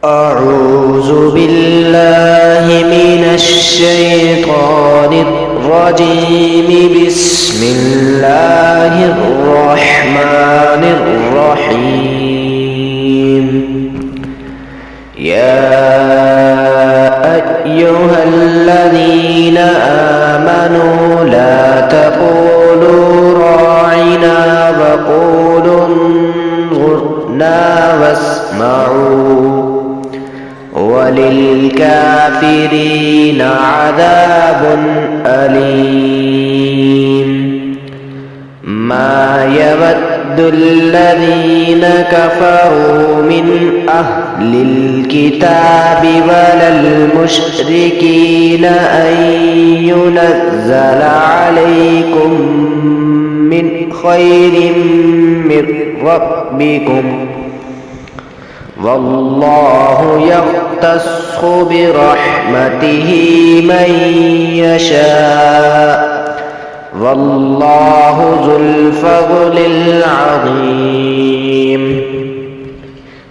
أعوذ بالله من الشيطان الرجيم. بسم الله الرحمن الرحيم. يا أيها الذين آمنوا لا تقولوا راعنا وقولوا انظرنا واسمعوا وللكافرين عذاب أليم. ما يود الذين كفروا من أهل الكتاب ولا المشركين أن ينزل عليكم من خير من ربكم، والله يختص برحمته من يشاء، والله ذو الفضل العظيم.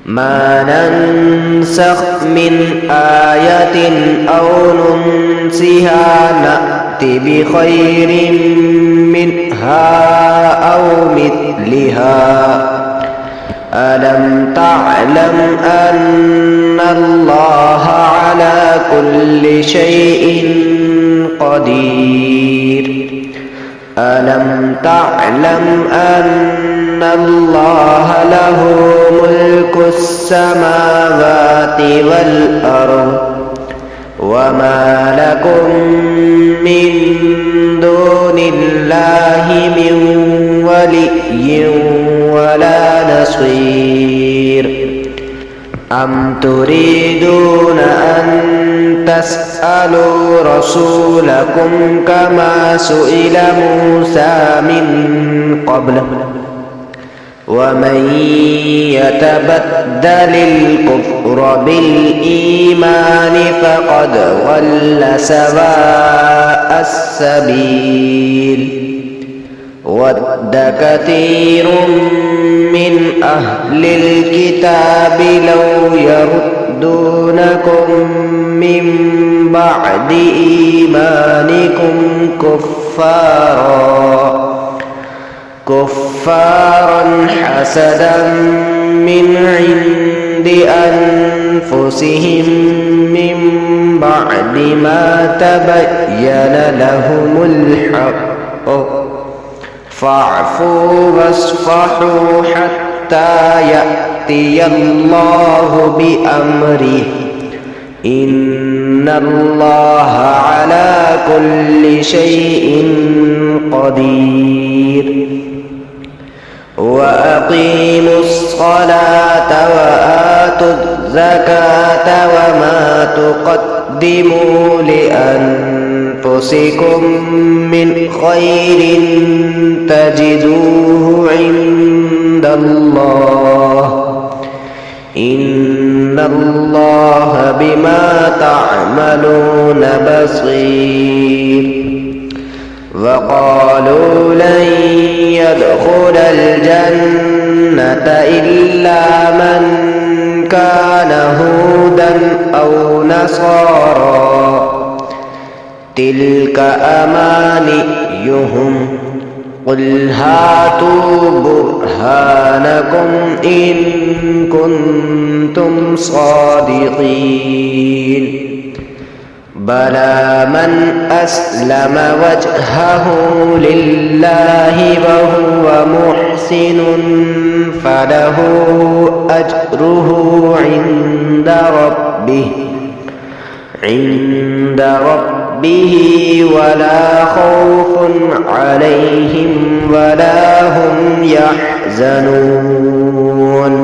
ما ننسخ من آية أو ننسها نأت بخير منها أو مثلها. ألم تعلم أن الله على كل شيء قدير؟ ألم تعلم أن الله له ملك السماوات والأرض، وما لكم من دون الله من ولي ولا نصير. أم تريدون أن تسألوا رسولكم كما سئل موسى من قبل؟ ومن يتبدل الكفر بالإيمان فقد ضل سواء السبيل. ود كثير من أهل الكتاب لو يردونكم من بعد إيمانكم كفارا حسدا من عند أنفسهم من بعد ما تبين لهم الحق، فاعفوا واصفحوا حتى يأتي الله بأمره، إن الله على كل شيء قدير. وأقيموا الصلاة وآتوا الزكاة وما تقدموا لأنفسكم من خير تجدوه عند الله، إن الله بما تعملون بصير. وقالوا لن يدخل الجنة إلا من كان هودا أو نصارى، تلك أمانيهم، قل هاتوا برهانكم إن كنتم صادقين. بلى من أسلم وجهه لله وهو محسن فله أجره عند ربه ولا خوف عليهم ولا هم يحزنون.